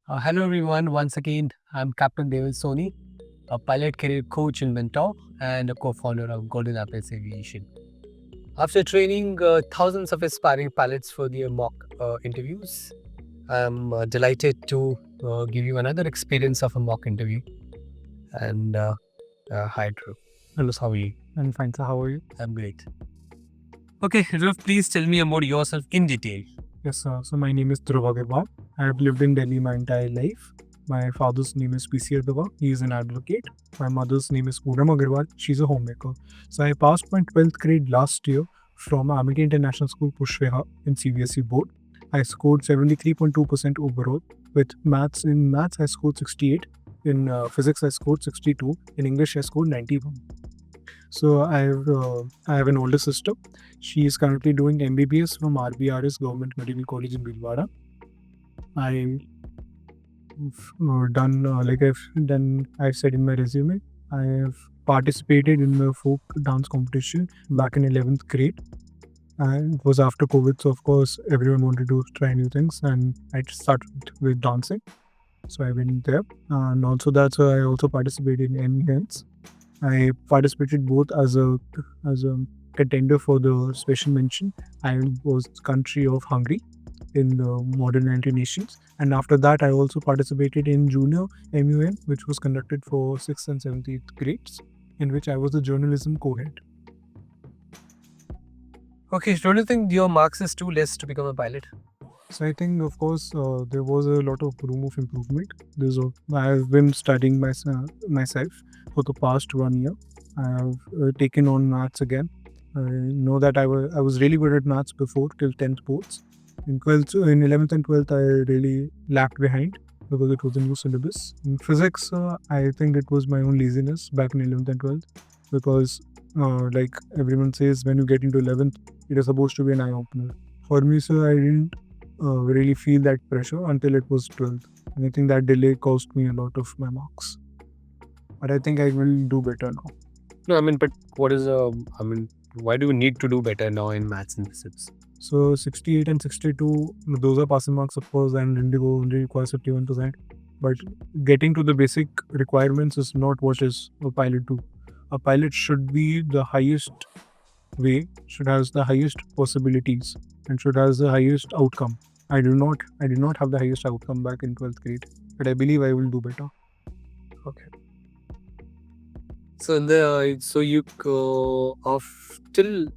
Hello everyone, once again I'm Captain Devil Soni, a pilot career coach and mentor and a co-founder of Golden Epaulettes Aviation. After training thousands of aspiring pilots for their mock interviews, I'm delighted to give you another experience of a mock interview. And hi Dhruv. Hello, how are you? I'm fine, sir. How are you? I'm great. Okay, Dhruv, please tell me about yourself in detail. Yes, sir. So my name is Dhruv Agarwal. I have lived in Delhi my entire life. My father's name is PC Agarwal. He is an advocate. My mother's name is Poonam Agarwal. She's a homemaker. So I passed my 12th grade last year from Amity International School, Pushreha in CBSE board. I scored 73.2% overall. With maths, I scored 68. In physics, I scored 62. In English, I scored 91. So I have an older sister. She is currently doing MBBS from RBRS Government Medical College in Bhilwara. I've I've said in my resume, I have participated in the folk dance competition back in 11th grade. And it was after COVID, so of course everyone wanted to try new things, and I started with dancing. So I went there, and also that's why I also participated in events. I participated both as a contender for the special mention. I was country of Hungary in the modern 19 nations, and after that I also participated in junior MUN, which was conducted for 6th and 7th grades, in which I was the journalism co-head. Okay, don't you think your marks is too less to become a pilot? So I think, of course, there was a lot of room of improvement. I have been studying myself for the past 1 year. I have taken on maths again. I know that I was really good at maths before till 10th boards. In 11th and 12th, I really lagged behind because it was a new syllabus. In physics, I think it was my own laziness back in 11th and 12th because, like everyone says, when you get into 11th, it is supposed to be an eye opener. For me, sir, I didn't really feel that pressure until it was 12th. And I think that delay cost me a lot of my marks. But I think I will do better now. No, but why do you need to do better now in maths and physics? So 68 and 62, those are passing marks, of course, and Indigo only requires 51%. But getting to the basic requirements is not what is a pilot do. A pilot should be the highest way, should have the highest possibilities, and should have the highest outcome. I did not have the highest outcome back in 12th grade, but I believe I will do better. Okay. So you till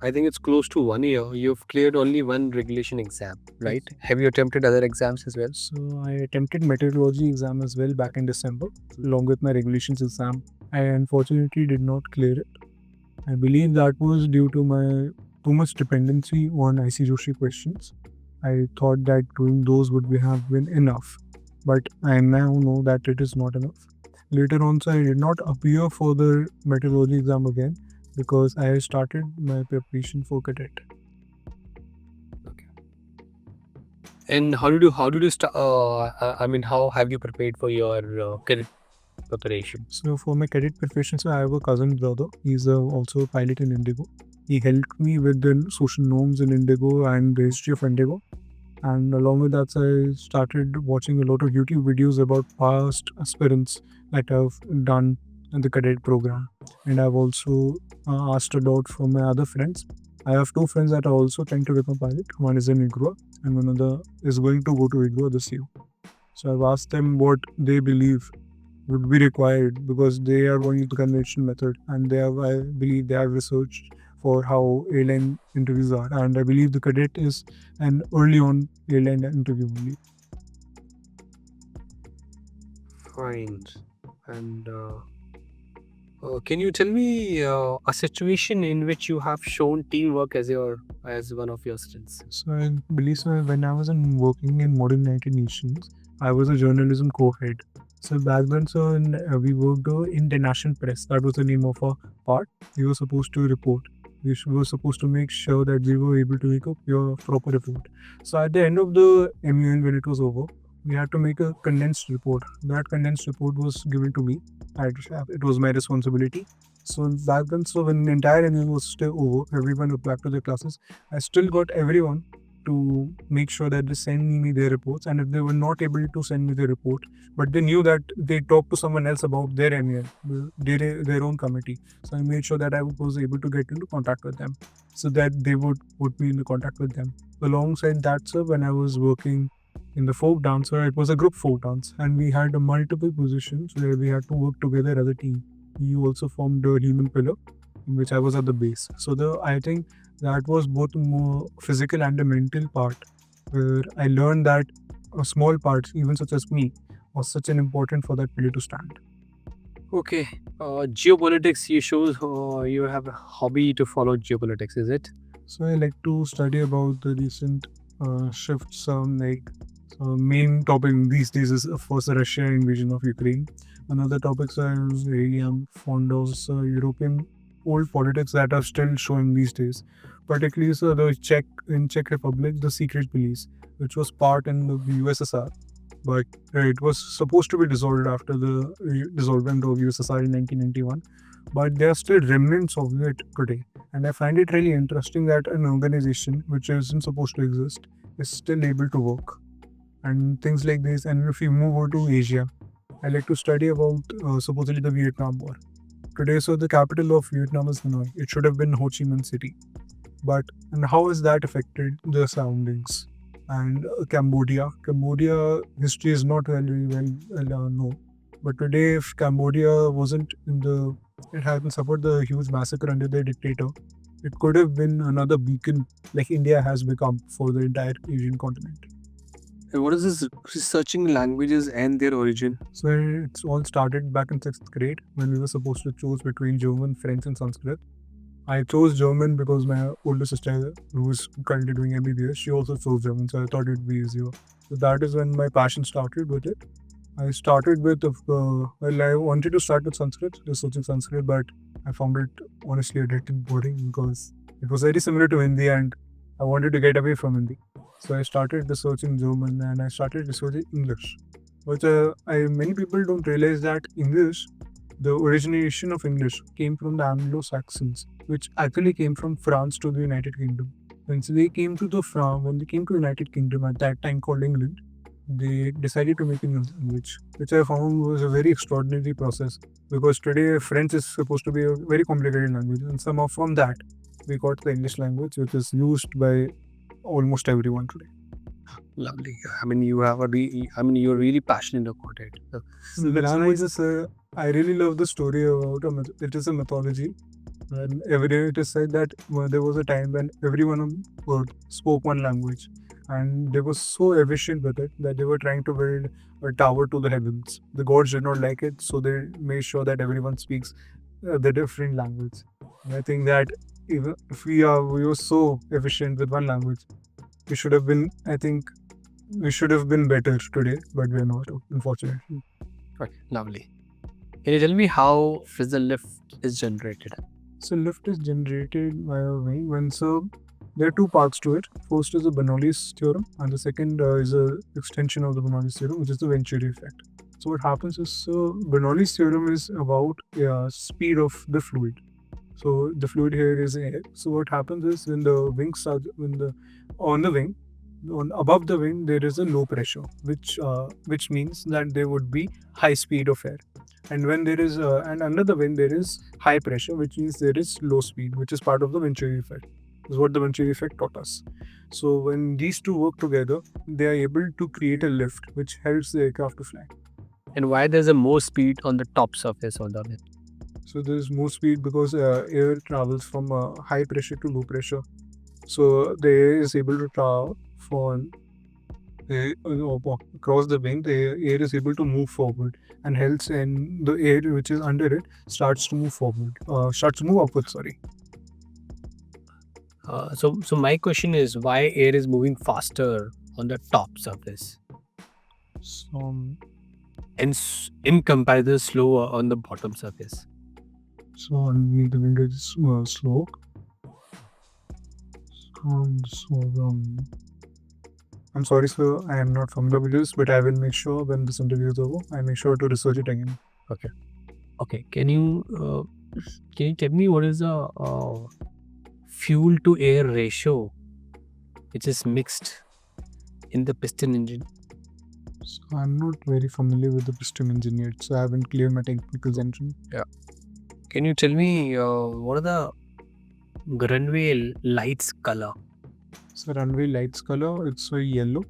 I think it's close to 1 year. You've cleared only one regulation exam, right? Yes. Have you attempted other exams as well? So I attempted meteorology exam as well back in December, along with my regulations exam. I unfortunately did not clear it. I believe that was due to my too much dependency on IC Joshi questions. I thought that doing those would have been enough, but I now know that it is not enough. Later on, so I did not appear for the meteorology exam again because I started my preparation for Cadet. Okay. And how did you start? How have you prepared for your cadet preparation? So for my Cadet preparation, so I have a cousin brother. He's also a pilot in Indigo. He helped me with the social norms in Indigo and the history of Indigo. And along with that, I started watching a lot of YouTube videos about past aspirants that have done in the cadet program. And I've also asked a lot from my other friends. I have two friends that are also trying to become pilot. One is in IGRO and one other is going to go to IGRO this year. So I've asked them what they believe would be required because they are going to the conventional method and I believe they have researched for how airline interviews are, and I believe the Cadet is an early on airline interview only. Fine. And can you tell me a situation in which you have shown teamwork as one of your strengths? So I believe when I was working in Modern 19 Nations, I was a journalism co-head. So back then, we worked in the national press. That was the name of our part. We were supposed to report. We were supposed to make sure that we were able to make a proper report. So at the end of the MUN, when it was over, we had to make a condensed report. That condensed report was given to me. It was my responsibility. So back then, when the entire MUN was still over, everyone went back to their classes. I still got everyone to make sure that they send me their reports, and if they were not able to send me the report, but they knew that they talked to someone else about their MEL, their own committee. So I made sure that I was able to get into contact with them, so that they would put me in the contact with them. Alongside that, sir, when I was working in the folk dance, it was a group folk dance, and we had multiple positions where we had to work together as a team. We also formed a human pillar, in which I was at the base. So I think that was both more physical and a mental part, where I learned that a small part, even such as me, was such an important for that pillar to stand. Okay. Geopolitics, you show you have a hobby to follow geopolitics, is it? So I like to study about the recent shifts. Main topic these days is of course the Russia invasion of Ukraine. Another topics I really am fond of is European old politics that are still showing these days. Particularly the Czech Republic, the secret police, which was part in the USSR, but it was supposed to be dissolved after the dissolvement of USSR in 1991. But there are still remnants of it today. And I find it really interesting that an organization which isn't supposed to exist is still able to work. And things like this. And if we move over to Asia, I like to study about supposedly the Vietnam War. Today, so the capital of Vietnam is Hanoi. It should have been Ho Chi Minh City. And how has that affected the surroundings? And Cambodia history is not very well known. But today, if Cambodia wasn't it hadn't suffered the huge massacre under their dictator, it could have been another beacon like India has become for the entire Asian continent. And what is this researching languages and their origin? So it's all started back in 6th grade when we were supposed to choose between German, French and Sanskrit. I chose German because my older sister, who is currently doing MBBS, she also chose German, so I thought it would be easier. So that is when my passion started with it. I started with, I wanted to start with Sanskrit, researching Sanskrit, but I found it honestly a little boring because it was very similar to Hindi and I wanted to get away from Hindi. So I started researching German and I started researching English. But many people don't realize that English, the origination of English came from the Anglo-Saxons, which actually came from France to the United Kingdom. When they came to United Kingdom at that time called England, they decided to make a new language, which I found was a very extraordinary process because today French is supposed to be a very complicated language, and somehow from that we got the English language, which is used by almost everyone today. Lovely. I mean, you're really passionate about it. The language is, I really love the story about it is a mythology. And every day it is said that there was a time when everyone spoke one language, and they were so efficient with it that they were trying to build a tower to the heavens. The gods did not like it, so they made sure that everyone speaks the different language. And I think that even if we were so efficient with one language, we should have been better today, but we're not, unfortunately. Right. Lovely. Can you tell me how fizzle lift is generated? So lift is generated by a way there are two parts to it. First is the Bernoulli's theorem, and the second is an extension of the Bernoulli's theorem, which is the Venturi effect. So what happens is Bernoulli's theorem is about speed of the fluid. So the fluid here is air. So what happens is when the wings are above the wing there is a low pressure, which means that there would be high speed of air. And when there is and under the wing there is high pressure, which means there is low speed, which is part of the Venturi effect. This is what the Venturi effect taught us. So when these two work together, they are able to create a lift which helps the aircraft to fly. And why there's a more speed on the top surface or the lift? So there is more speed because air travels from high pressure to low pressure. So the air is able to travel across the wing. The air is able to move forward, and hence, and the air which is under it starts to move upward. Sorry. So my question is, why air is moving faster on the top surface and in comparison slower on the bottom surface? So underneath the wing is slow. I'm sorry, sir, I am not familiar with this, but I will make sure when this interview is over, I make sure to research it again. Okay. Can you tell me what is the fuel to air ratio which is mixed in the piston engine? So I'm not very familiar with the piston engine yet, so I haven't cleared my technical engine. Can you tell me what are the runway lights color? So runway lights color, it's yellow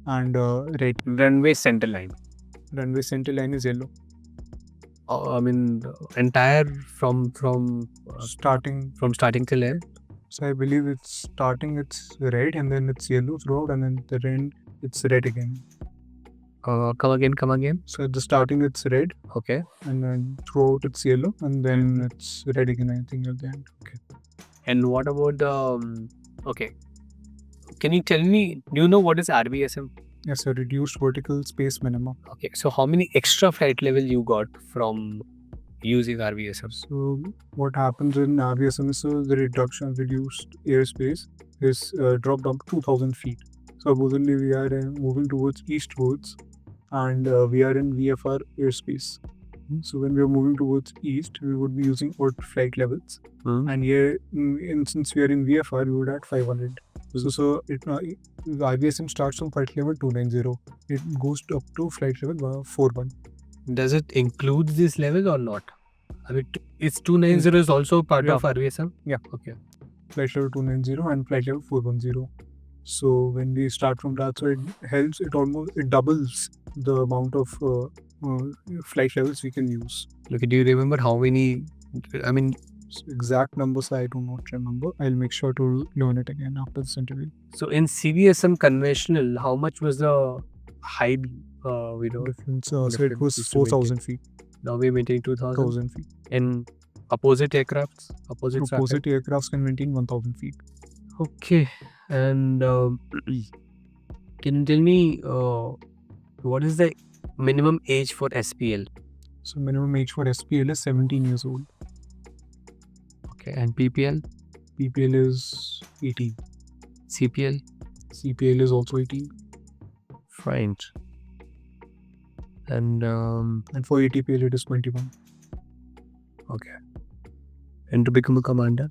and red. Runway center line. Runway center line is yellow. I mean, entire from Starting. starting till end. So I believe it's starting, it's red and then it's yellow throughout, and then the end it's red again. Come again. So at the starting it's red, Okay. and then throughout it's yellow, and then it's red again, I think, at the end. And what about the okay? Can you tell me? Do you know what is RBSM? Yes, a reduced vertical space minima. Okay. So how many extra flight level you got from using RBSM? So what happens in RBSM is the reduction of reduced airspace is dropped down to 2,000 feet. Supposedly we are moving towards eastwards, and we are in VFR airspace. So when we are moving towards east, we would be using odd flight levels, and here, since we are in VFR, we would add 500. So IBSM starts from flight level 290. It goes up to flight level 41. Does it include this level or not? I mean, is 290 is also part of RBSM? Yeah. Okay. Flight level 290 and flight level 410. So when we start from that, so it helps. It doubles the amount of flight levels we can use. Look, do you remember how many? I mean, exact numbers I do not remember. I'll make sure to learn it again after this interview. so in CVSM conventional, how much was the height? Difference. So it difference was is to maintain. 4,000 feet. Now we maintain 2,000. 1,000 feet. And opposite aircrafts, opposite aircrafts can maintain 1,000 feet. Okay. And can you tell me what is the minimum age for SPL? So minimum age for SPL is 17 years old. Okay. And PPL? PPL is 18. CPL? CPL is also 18. Fine. And for ATPL it is 21. okay. And to become a commander?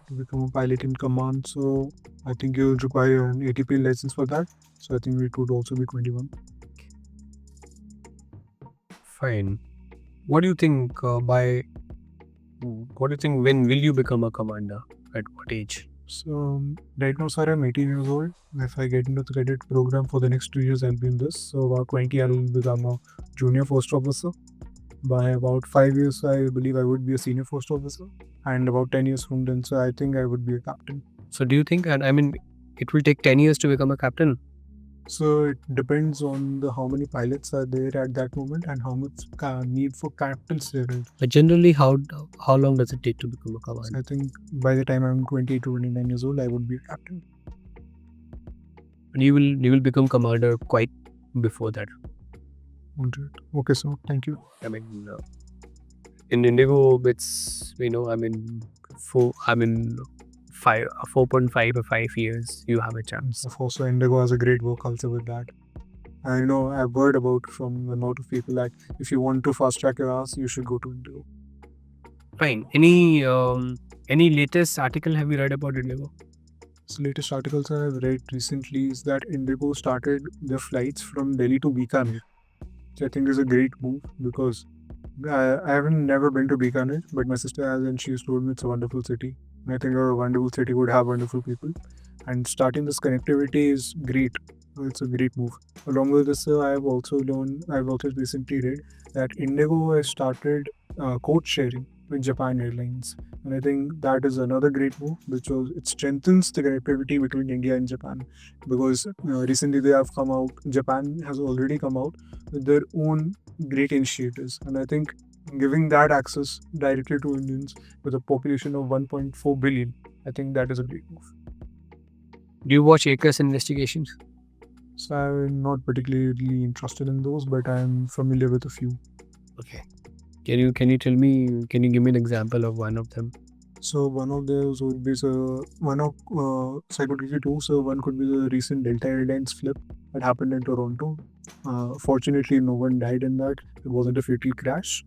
To become a pilot in command, so I think you would require an ATPL license for that. So I think it would also be 21. Fine. What do you think when will you become a commander? At what age? So right now, sir, I'm 18 years old. If I get into the cadet program for the next 2 years, I'll be in this. So about 20, I'll become a junior first officer. By about 5 years, I believe I would be a senior first officer. And about 10 years from then, so I think I would be a captain. So do you think, and I mean, it will take 10 years to become a captain? So it depends on how many pilots are there at that moment and how much need for captains there is. But generally, how long does it take to become a commander? So I think by the time I'm 20 to 29 years old, I would be a captain. And you will become commander quite before that. Okay, so thank you. I mean, in Indigo, it's 4.5 or 5 years you have a chance. Of course, so Indigo has a great work culture with that. I know I've heard about from a lot of people that if you want to fast track your ass, you should go to Indigo. Fine. Any latest article have you read about Indigo? So latest articles I've read recently is that Indigo started their flights from Delhi to Bikaner, which I think is a great move because I haven't never been to Bikaner, but my sister has, and she's told me it's a wonderful city. I think a wonderful city would have wonderful people, and starting this connectivity is great. It's a great move. Along with this, I've also recently read that Indigo has started code sharing with Japan Airlines, and I think that is another great move because it strengthens the connectivity between India and Japan. Because recently Japan has already come out with their own great initiatives, and I think giving that access directly to Indians with a population of 1.4 billion, I think that is a great move. Do you watch ACRS investigations? So I'm not particularly interested in those, but I'm familiar with a few. Okay. Can you give me an example of one of them? So one of those would be so I could give you two. So one could be the recent Delta Airlines flip that happened in Toronto. Fortunately, no one died in that. It wasn't a fatal crash.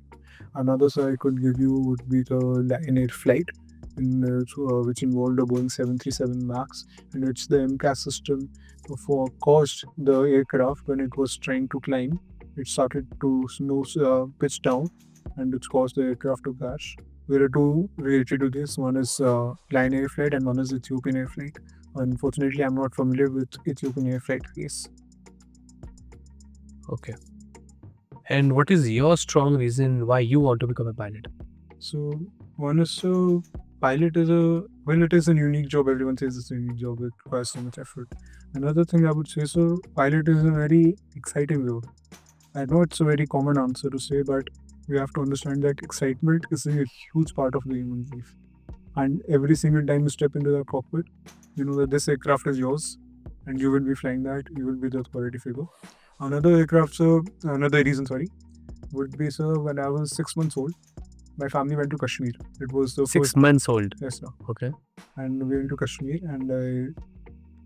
Another I could give you would be the Lion Air flight which involved a Boeing 737 MAX, in which the MCAS system caused the aircraft when it was trying to climb. It started to pitch down, and it's caused the aircraft to crash. There are two related to this. One is Lion Air flight, and one is Ethiopian Air flight. Unfortunately, I'm not familiar with Ethiopian Air flight case. Okay. And what is your strong reason why you want to become a pilot? So one is pilot is it is a unique job. Everyone says it's a unique job. It requires so much effort. Another thing I would say, pilot is a very exciting job. I know it's a very common answer to say, but we have to understand that excitement is a huge part of the human life. And every single time you step into the cockpit, you know that this aircraft is yours, and you will be flying that. You will be the authority figure. Another reason, would be, when I was 6 months old, my family went to Kashmir. It was the 6 months old. Yes, sir. Okay. And we went to Kashmir, and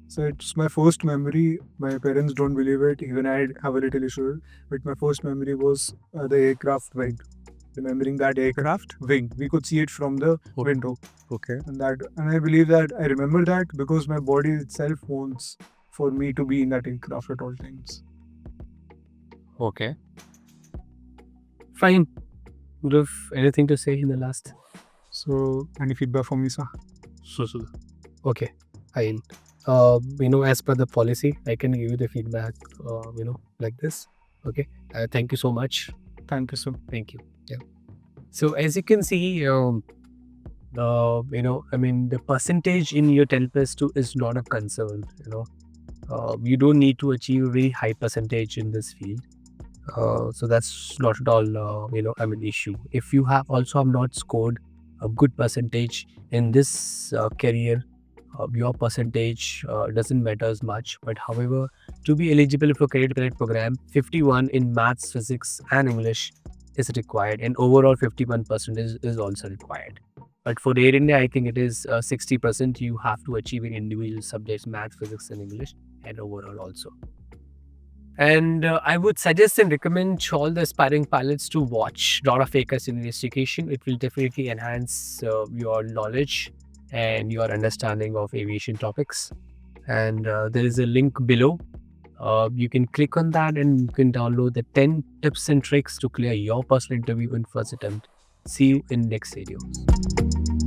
so it's my first memory. My parents don't believe it. Even I have a little issue. But my first memory was the aircraft wing. Remembering that aircraft wing, we could see it from the window. Okay. And I believe that I remember that because my body itself wants for me to be in that aircraft at all times. Okay. Fine. Dhruv, anything to say in the last? So, any feedback from me, sir? Okay. Fine. As per the policy, I can give you the feedback, like this. Okay. Thank you so much. Thank you, sir. Thank you. Yeah. So as you can see, the percentage in your 10+2 is not a concern. You don't need to achieve a very high percentage in this field. So that's not at all, issue. If you have not scored a good percentage in this career, your percentage doesn't matter as much. But however, to be eligible for Cadet program, 51 in maths, physics and English is required, and overall 51% is also required. But for Air India, I think it is 60% you have to achieve in individual subjects, math, physics and English, and overall also. And I would suggest and recommend all the aspiring pilots to watch a lot of ACAS investigation. It will definitely enhance your knowledge and your understanding of aviation topics. And there is a link below. You can click on that and you can download the 10 tips and tricks to clear your personal interview in first attempt. See you in next videos.